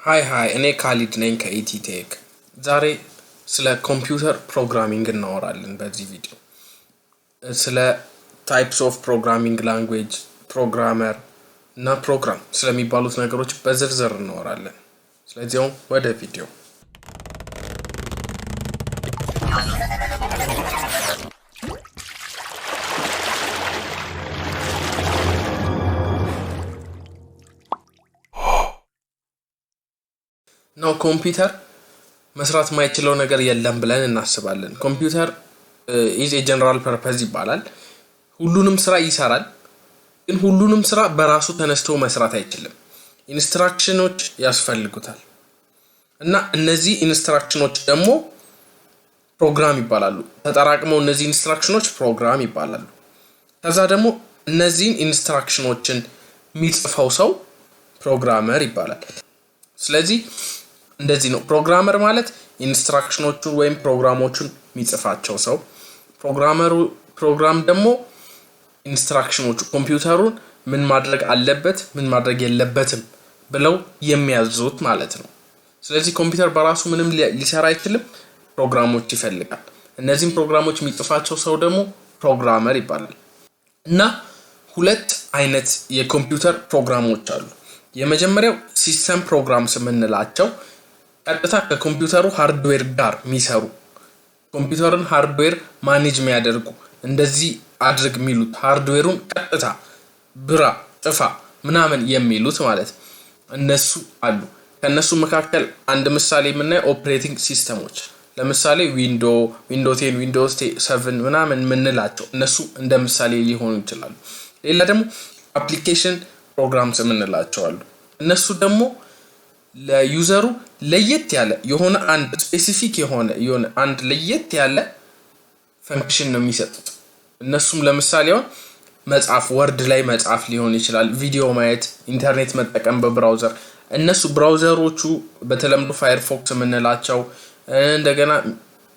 ሃይ እኔ ካሊድ ነኝ ከኢቲቴክ። ዛሬ ስለ ኮምፒውተር ፕሮግራሚንግ እናወራለን በዚህ ቪዲዮ። ስለ ታይፕስ ኦፍ ፕሮግራሚንግ ላንጉዌጅ፣ ፕሮግራመር እና ፕሮግራም ስለሚባሉት ነገሮች በዝርዝር እናወራለን። ስለዚህ ወደ ቪዲዮ ነው። ኮምፒውተር መስራት የማይችለው ነገር የለም ብለን እናስባለን። ኮምፒውተር ኢዝ ኤ ጀነራል ፐርፐዝ ይባላል። ሁሉንም ስራ ይሰራል፣ ግን ሁሉንም ስራ በራሱ ተነስቶ መስራት አይችልም። ኢንስትራክሽኖች ያስፈልጉታል እና እነዚህ ኢንስትራክሽኖች ደግሞ ፕሮግራም ይባላሉ። ተጠራቅመው እነዚህ ኢንስትራክሽኖች ፕሮግራም ይባላሉ። ከዛ ደግሞ እነዚህን ኢንስትራክሽኖችን የሚጽፈው ሰው ፕሮግራመር ይባላል። ስለዚህ እንደዚህ ነው። ፕሮግራመር ማለት ኢንስትራክሽኖቹን ወይም ፕሮግራሞቹን የሚጽፋቸው ሰው፣ ፕሮግራም ደግሞ ኢንስትራክሽኖቹ ኮምፒውተሩን ምን ማድረግ አለበት ምን ማድረግ የለበትም ብለው የሚያዙት ማለት ነው። ስለዚህ ኮምፒውተር በራሱ ምንም ሊሰራ አይችልም፣ ፕሮግራሞች ይፈልጋል። እነዚህን ፕሮግራሞች የሚጽፋቸው ሰው ደግሞ ፕሮግራመር ይባላል። እና ሁለት አይነት የኮምፒውተር ፕሮግራሞች አሉ። የመጀመሪያው ሲስተም ፕሮግራምስ የምንላቸው ቀጥታ ከኮምፒውተሩ ሃርድዌር ጋር የሚሰሩ፣ ኮምፒውተርን ሃርድዌር ማኔጅ የሚያደርጉ፣ እንደዚህ አድርግ የሚሉት፣ ሃርድዌሩን ቀጥታ ብራ ጥፋ ምናምን የሚሉት ማለት እነሱ አሉ። ከነሱ መካከል አንድ ምሳሌ የምናየው ኦፕሬቲንግ ሲስተሞች፣ ለምሳሌ ዊንዶው 10 ዊንዶውስ 7 ምናምን የምንላቸው እነሱ እንደ ምሳሌ ሊሆኑ ይችላሉ። ሌላ ደግሞ አፕሊኬሽን ፕሮግራምስ የምንላቸው አሉ። እነሱ ደግሞ ለዩዘሩ ለየት ያለ የሆነ አንድ ስፔሲፊክ የሆነ አንድ ለየት ያለ ፈንክሽን ነው የሚሰጡት። እነሱም ለምሳሌ መጻፍ፣ ወርድ ላይ መጻፍ ሊሆን ይችላል፣ ቪዲዮ ማየት፣ ኢንተርኔት መጠቀም በብራውዘር። እነሱ ብራውዘሮቹ በተለምዶ ፋየርፎክስ የምንላቸው፣ እንደገና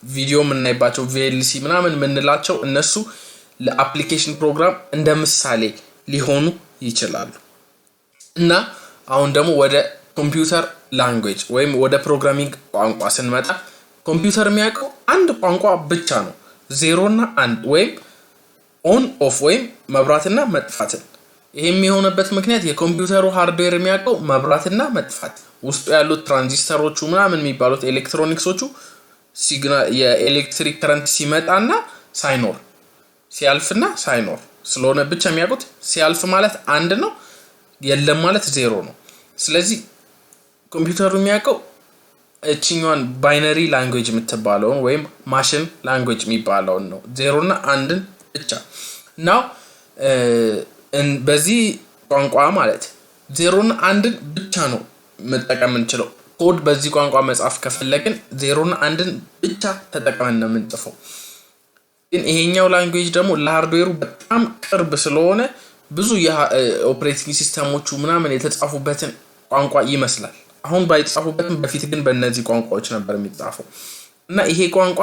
ቪዲዮ የምናይባቸው VLC ምናምን የምንላቸው እነሱ ለአፕሊኬሽን ፕሮግራም እንደ ምሳሌ ሊሆኑ ይችላሉ። እና አሁን ደግሞ ወደ ኮምፒውተር ላንጉዌጅ ወይም ወደ ፕሮግራሚንግ ቋንቋ ስንመጣ ኮምፒውተር የሚያውቀው አንድ ቋንቋ ብቻ ነው፣ 0 እና 1 ወይም ኦን ኦፍ ወይም መብራትና መጥፋትን። ይሄ የሚሆነበት ምክንያት የኮምፒውተሩ ሃርድዌር የሚያውቀው መብራትና መጥፋት፣ ውስጡ ያሉት ትራንዚስተሮቹ ምናምን የሚባሉት ኤሌክትሮኒክሶቹ ሲግናል የኤሌክትሪክ ከረንት ሲመጣና ሳይኖር፣ ሲያልፍና ሳይኖር ስለሆነ ብቻ የሚያውቁት። ሲያልፍ ማለት 1 ነው፣ የለም ማለት 0 ነው። ስለዚህ ኮምፒውተሩ የሚያውቀው እቺኛዋን ባይነሪ ላንጉዌጅ የምትባለውን ወይም ማሽን ላንጉዌጅ የሚባለውን ነው፣ 0 እና 1ን ብቻ ነው። በዚህ ቋንቋ ማለት 0 እና 1ን ብቻ ነው መጠቀም የምንችለው። ኮድ በዚህ ቋንቋ መጻፍ ከፈለግን 0 እና 1ን ብቻ ተጠቅመን ነው የምንጽፈው። ግን ይሄኛው ላንጉዌጅ ደግሞ ለሃርድዌሩ በጣም ቅርብ ስለሆነ ብዙ የኦፕሬቲንግ ሲስተሞቹ ምናምን የተጻፉበትን ቋንቋ ይመስላል። አሁን ባይጻፉበትም በፊት ግን በእነዚህ ቋንቋዎች ነበር የሚጻፈው። እና ይሄ ቋንቋ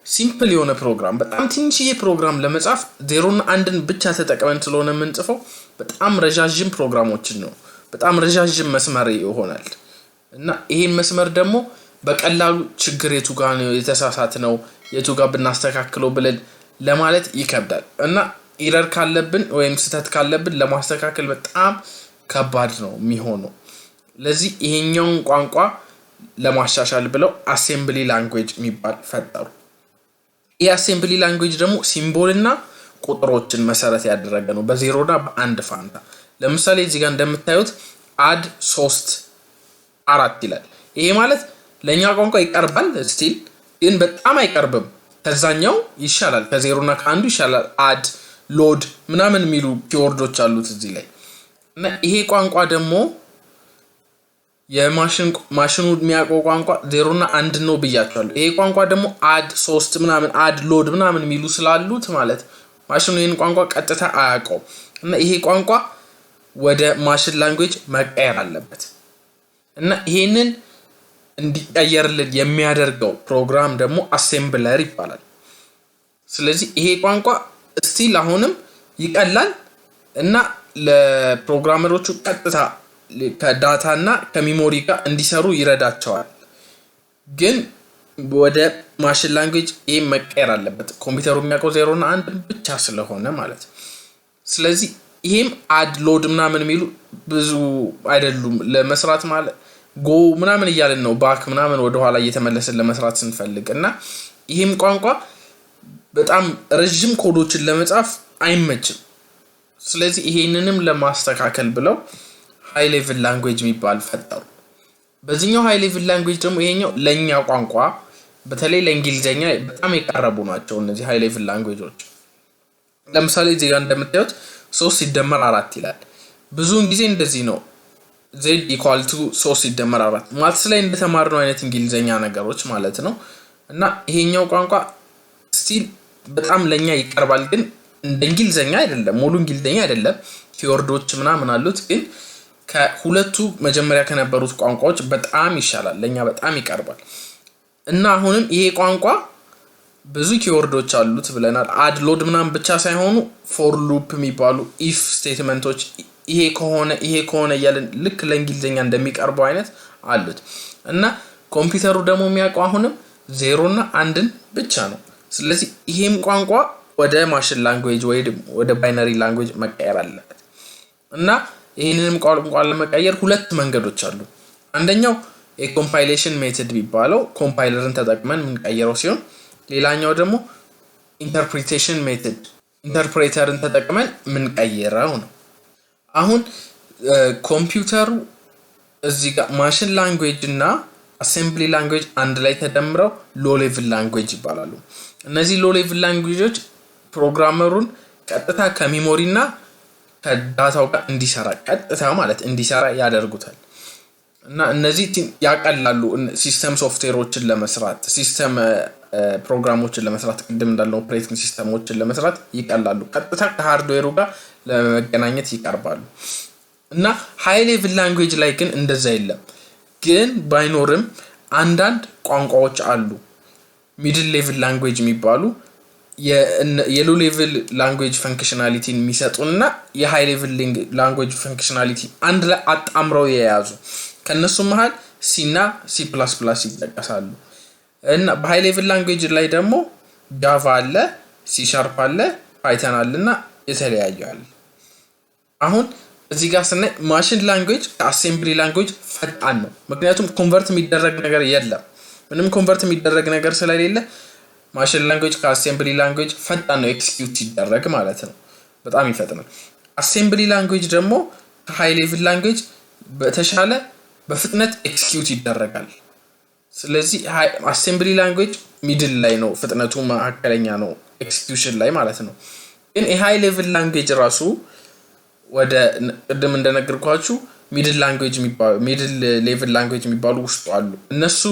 ሲምፕል የሆነ ፕሮግራም፣ በጣም ትንሽዬ ፕሮግራም ለመጻፍ 0 እና 1ን ብቻ ተጠቅመን ስለሆነ የምንጽፈው በጣም ረዣዥም ፕሮግራሞችን ነው፣ በጣም ረዣዥም መስመር ይሆናል። እና ይሄን መስመር ደግሞ በቀላሉ ችግር የቱ ጋር ነው የተሳሳተ ነው የቱ ጋር ብናስተካክለው ብለን ለማለት ይከብዳል። እና ኢረር ካለብን ወይም ስህተት ካለብን ለማስተካከል በጣም ከባድ ነው የሚሆነው። ለዚህ ይሄኛውን ቋንቋ ለማሻሻል ብለው አሴምብሊ ላንጉዌጅ የሚባል ፈጠሩ። ይህ አሴምብሊ ላንጉዌጅ ደግሞ ሲምቦልና ቁጥሮችን መሰረት ያደረገ ነው፣ በ0 እና በ1 ፋንታ። ለምሳሌ እዚህ ጋር እንደምታዩት አድ 3 4 ይላል። ይሄ ማለት ለኛ ቋንቋ ይቀርባል ስቲል፣ ግን በጣም አይቀርብም። ከዛኛው ይሻላል፣ ከ0 እና ከ1 ይሻላል። አድ ሎድ ምናምን የሚሉ ኪወርዶች አሉት እዚህ ላይ። እና ይሄ ቋንቋ ደግሞ የማሽኑ የሚያውቀው ቋንቋ 0 እና 1 ነው ብያቸዋለሁ። ይሄ ቋንቋ ደግሞ አድ 3 ምናምን አድ ሎድ ምናምን የሚሉ ስላሉት ማለት ማሽኑ ይሄን ቋንቋ ቀጥታ አያውቀውም። እና ይሄ ቋንቋ ወደ ማሽን ላንጉዌጅ መቀየር አለበት። እና ይሄንን እንዲቀየርልን የሚያደርገው ፕሮግራም ደግሞ አሴምብለር ይባላል። ስለዚህ ይሄ ቋንቋ ስቲል አሁንም ይቀላል እና ለፕሮግራመሮቹ ቀጥታ ከዳታና ከሜሞሪ ጋር እንዲሰሩ ይረዳቸዋል። ግን ወደ ማሽን ላንጉዌጅ ይሄ መቀየር አለበት ኮምፒውተሩ የሚያውቀው 0 እና 1 ብቻ ስለሆነ ማለት። ስለዚህ ይሄም አድ ሎድ ምናምን የሚሉ ብዙ አይደሉም ለመስራት ማለት ጎ ምናምን እያልን ነው ባክ ምናምን ወደ ኋላ እየተመለሰን ለመስራት ስንፈልግ እና ይሄም ቋንቋ በጣም ረጅም ኮዶችን ለመጻፍ አይመችም። ስለዚህ ይሄንንም ለማስተካከል ብለው ሃይ ሌቭል ላንጉዌጅ የሚባል ፈጠሩ። በዚህኛው ሃይ ሌቭል ላንጉዌጅ ደግሞ ይሄኛው ለኛ ቋንቋ በተለይ ለእንግሊዘኛ በጣም የቀረቡ ናቸው እነዚህ ሃይ ሌቭል ላንጉዌጆች። ለምሳሌ እዚህ ጋር እንደምታዩት 3 ሲደመር 4 ይላል። ብዙውን ጊዜ እንደዚህ ነው z = 3 ሲደመር 4 ማትስ ላይ እንደተማርነው አይነት እንግሊዘኛ ነገሮች ማለት ነው። እና ይሄኛው ቋንቋ ስቲል በጣም ለኛ ይቀርባል ግን እንደ እንግሊዘኛ አይደለም ሙሉ እንግሊዘኛ አይደለም ኪወርዶች ምናምን አሉት ግን ከሁለቱ መጀመሪያ ከነበሩት ቋንቋዎች በጣም ይሻላል ለኛ በጣም ይቀርባል። እና አሁንም ይሄ ቋንቋ ብዙ ኪወርዶች አሉት ብለናል አድ ሎድ ምናምን ብቻ ሳይሆኑ ፎር ሉፕ የሚባሉ ኢፍ ስቴትመንቶች ይሄ ከሆነ ያለን ልክ ለእንግሊዘኛ እንደሚቀርበው አይነት አሉት። እና ኮምፒውተሩ ደግሞ የሚያውቀው አሁንም 0 እና 1ን ብቻ ነው። ስለዚህ ይሄም ቋንቋ ወደ ማሽን ላንጉዌጅ ወይ ወደ ባይነሪ ላንጉዌጅ መቀየር አለበት። እና ይሄንንም ቋንቋ ለመቀየር ሁለት መንገዶች አሉ። አንደኛው የኮምፓይሌሽን ሜተድ የሚባለው ኮምፓይለርን ተጠቅመን የምንቀይረው ሲሆን ሌላኛው ደግሞ ኢንተርፕሪቴሽን ሜተድ ኢንተርፕሬተርን ተጠቅመን የምንቀይረው ነው። አሁን ኮምፒውተሩ እዚህ ጋር ማሽን ላንጉዌጅ እና አሴምብሊ ላንጉዌጅ አንድ ላይ ተደምረው ሎ ሌቭል ላንጉዌጅ ይባላሉ። እነዚህ ሎ ሌቭል ላንጉዌጆች ፕሮግራመሩን ቀጥታ ከሜሞሪ እና ከዳታው ጋር እንዲሰራ ያደርጉታል። እና እነዚህ ያቀላሉ ሲስተም ሶፍትዌሮችን ለመስራት ሲስተም ፕሮግራሞችን ለመስራት ቅድም እንዳለው ኦፕሬቲንግ ሲስተሞችን ለመስራት ይቀላሉ ቀጥታ ከሃርድዌሩ ጋር ለመገናኘት ይቀርባሉ። እና ሃይ ሌቭል ላንጉዌጅ ላይ ግን እንደዛ የለም። ግን ባይኖርም አንዳንድ ቋንቋዎች አሉ ሚድል ሌቭል ላንጉዌጅ የሚባሉ የሎ ሌቭል ላንጉዌጅ ፈንክሽናሊቲን የሚሰጡና የሃይ ሌቭል ላንጉዌጅ ፈንክሽናሊቲ አንድ ላይ አጣምረው የያዙ ከነሱ መሃል ሲ እና ሲ++ ይጠቀሳሉ። እና በሃይ ሌቭል ላንጉዌጅ ላይ ደግሞ ጃቫ አለ ሲ ሻርፕ አለ ፓይተን አለና የተለያዩ አለ። አሁን እዚህ ጋር ስናይ ማሽን ላንጉዌጅ ከአሴምብሊ ላንጉዌጅ ፈጣን ነው ምክንያቱም ኮንቨርት የሚደረግ ነገር የለም ምንም ኮንቨርት የሚደረግ ነገር ስለሌለ ማሽን ላንጉዌጅ ከአሴምብሊ ላንጉዌጅ ፈጣን ነው ኤክስኪዩት ይደረግ ማለት ነው በጣም ይፈጥናል። አሴምብሊ ላንጉዌጅ ደግሞ ከሃይ ሌቭል ላንጉዌጅ በተሻለ በፍጥነት ኤክስኪዩት ይደረጋል። ስለዚህ አሴምብሊ ላንጉዌጅ ሚድል ላይ ነው ፍጥነቱ መካከለኛ ነው ኤክስኪዩሽን ላይ ማለት ነው። ግን የሃይ ሌቭል ላንጉዌጅ ራሱ ወደ ቅድም እንደነገርኳችሁ ሚድል ሌቭል ላንጉዌጅ የሚባሉ ውስጥ አሉ። እነሱ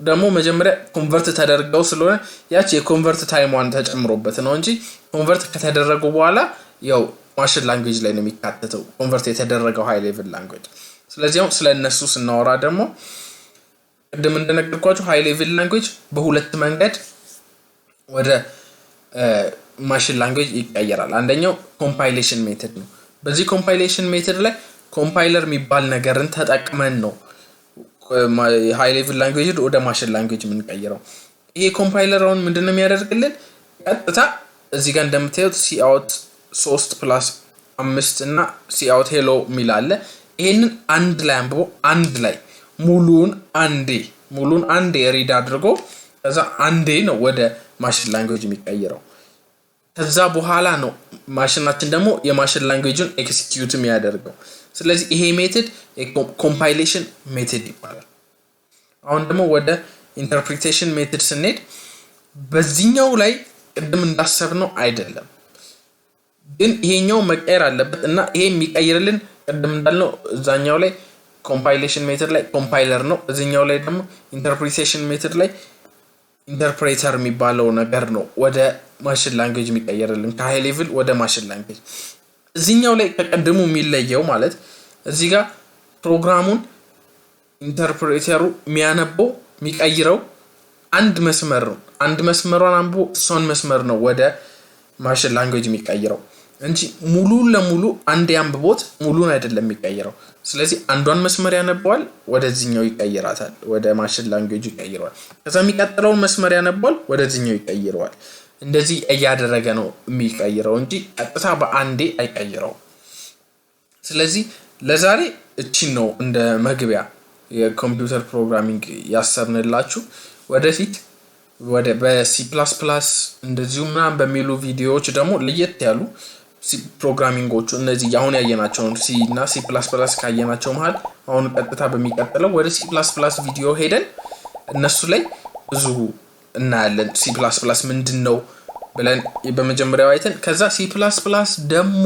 ደግሞ መጀመሪያ ኮንቨርት ተደርገው ስለሆነ ያቺ የኮንቨርት ታይሟን ተጨምሮበት ነው እንጂ ኮንቨርት ከተደረጉ በኋላ ያው ማሽን ላንጉዌጅ ላይ ነው የሚካተተው ኮንቨርት የተደረገው ሃይ ሌቭል ላንጉዌጅ። ስለዚህ ስለነሱ ስናወራ ደግሞ ቅድም እንደነገርኳችሁ ሃይ ሌቭል ላንጉዌጅ በሁለት መንገድ ወደ ማሽን ላንጉዌጅ ይቀየራል። አንደኛው ኮምፓይሌሽን ሜተድ ነው። በዚህ ኮምፓይሌሽን ሜተድ ላይ ኮምፓይለር የሚባል ነገርን ተጠቅመን ነው ሃይ ሌቭል ላንጉዌጅ ወደ ማሽን ላንጉዌጅ የምንቀይረው። ይሄ ኮምፓይለር አሁን ምንድነው የሚያደርግልን ቀጥታ እዚህ ጋር እንደምታዩት ሲአውት 3+5 እና ሲአውት ሄሎ ሚል አለ። ይሄንን አንድ ላይ አንብቦ አንድ ላይ ሙሉን አንዴ ሪድ አድርጎ ከዛ አንዴ ነው ወደ ማሽን ላንጉዌጅ የሚቀይረው። ከዛ በኋላ ነው ማሽናችን ደግሞ የማሽን ላንጉዌጅን ኤክስኪዩት የሚያደርገው። ስለዚህ ይሄ ሜተድ ኮምፓይሌሽን ሜተድ ይባላል። አሁን ደግሞ ወደ ኢንተርፕሪቴሽን ሜተድ ስንሄድ በዚህኛው ላይ ቅድም እንዳሰብነው አይደለም ግን ይሄኛው መቀየር አለበት እና ይሄ የሚቀይርልን ቅድም እንዳልነው እዛኛው ላይ ኮምፓይሌሽን ሜተድ ላይ ኮምፓይለር ነው እዚህኛው ላይ ደግሞ ኢንተርፕሪቴሽን ሜተድ ላይ ኢንተርፕሬተር የሚባለው ነገር ነው ወደ ማሽን ላንጉዌጅ የሚቀየርልን ከሃይ ሌቭል ወደ ማሽን ላንጉዌጅ። እዚህኛው ላይ ከቀድሙ የሚለየው ማለት እዚህ ጋር ፕሮግራሙን ኢንተርፕሬተሩ የሚያነበው የሚቀይረው አንድ መስመር ነው አንድ መስመሯን አንብቦ እሷን መስመር ነው ወደ ማሽን ላንጉዌጅ የሚቀይረው። እንጂ ሙሉ ለሙሉ አንድ ያንብቦት ሙሉን አይደለም የሚቀይረው። ስለዚህ አንዷን መስመር ያነባዋል ወደዚህኛው ይቀይራታል፣ ወደ ማሽን ላንጉዌጅ ይቀይረዋል። ከዛ የሚቀጥለውን መስመር ያነባዋል ወደዚህኛው ይቀይረዋል። እንደዚህ እያደረገ ነው የሚቀይረው እንጂ ቀጥታ በአንዴ አይቀይረው። ስለዚህ ለዛሬ እቺን ነው እንደ መግቢያ የኮምፒውተር ፕሮግራሚንግ ያሰርንላችሁ። ወደፊት በሲ ፕላስ ፕላስ እንደዚሁ ምናምን በሚሉ ቪዲዮዎች ደግሞ ለየት ያሉ ፕሮግራሚንጎቹ እነዚህ አሁን ያየናቸው ሲ እና ሲ ፕላስ ፕላስ ካየናቸው መሃል አሁን ቀጥታ በሚቀጥለው ወደ ሲ ፕላስ ፕላስ ቪዲዮ ሄደን እነሱ ላይ ብዙ እናያለን። ሲ ፕላስ ፕላስ ምንድነው ብለን በመጀመሪያው አይተን ከዛ ሲ ፕላስ ፕላስ ደግሞ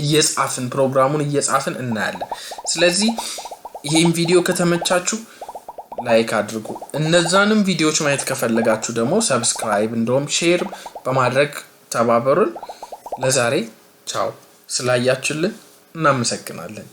እየጻፍን ፕሮግራሙን እየጻፍን እናያለን። ስለዚህ ይሄን ቪዲዮ ከተመቻችሁ ላይክ አድርጉ። እነዛንም ቪዲዮዎች ማየት ከፈለጋችሁ ደግሞ ሰብስክራይብ እንደውም ሼር በማድረግ ተባበሩን። ለዛሬ ቻው። ስላያችሁልን እናመሰግናለን።